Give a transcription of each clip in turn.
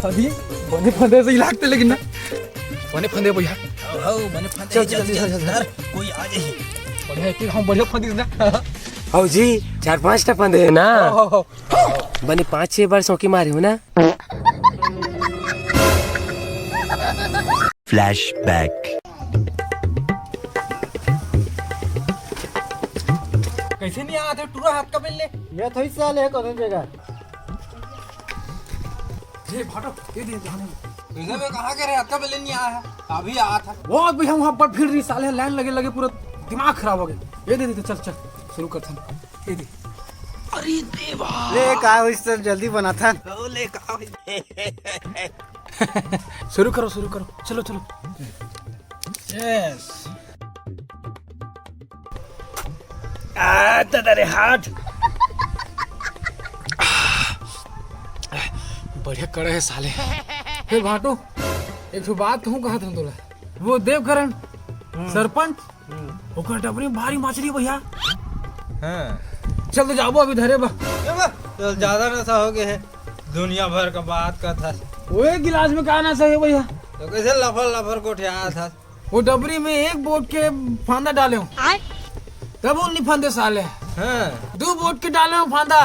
अभी बने फंदे से ही लागते लेकिन ना बने फंदे भैया बने फंदे चल जल्दी चल कोई आ जाए बढ़िया कि हम बढ़िया फंदी ना हौ जी 4-5 फंदे है ना बने 5-6 बार सौकी मारी हो ना। फ्लैशबैक। कैसे नहीं आया था टूरा हाथ का बेल ले ये थोड़ी साल है कौन जगह ये फाटो ये दे इधर में कहां के रे हाथ का बेल नहीं आया है अभी आया था बहुत भैया वहां पर फिर रही साले लाइन लगे लगे पूरा दिमाग खराब हो गया। ये दे चल चल शुरू कर था ये दे। अरे देवा ले का हो सर जल्दी बना था ले का शुरू करो चलो चलो यस आ तेरे हाथ बढ़िया कड़े है साले। फिर भाटो एक ठो बात कहूँ कहा था तोला वो देवकरण सरपंच ओकर डबरी में भारी मछली भैया। हां चल तो जाबो अभी धरे बा तो ज्यादा नशा हो गया है दुनिया भर का बात का था वो एक गिलास में कहा ना सही भैया तो कैसे लफर को उठाया था वो डबरी में एक बोट के फांदा डाले हूँ तब उन फंदे साले। हां 2 बोट के डाले हूँ फांदा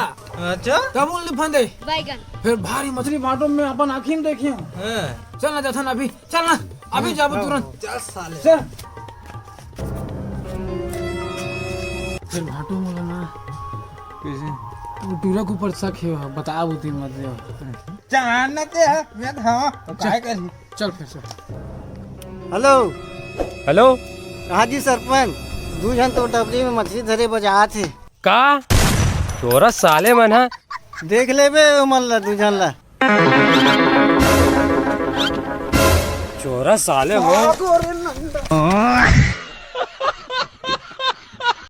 अच्छा तब उन फंदे बैगन फिर भारी मछली भाटो में अपन आँखी में देखी हूँ। हां चल ना जथन अभी चल ना अभी जाबो तुरंत चल साले चल। फिर भाटो बोला ना कैसे वो टूरा के ऊपर शक है बता होती मत जानते हैं मैं हां तो काय करी चल फिर से हेलो हेलो हाँ जी सरपंच 2 जन तो डबरी में मछली धरे बजा थे का चोरा साले मन हा देख लेबे मन ला 2 जन ला चोरा साले हो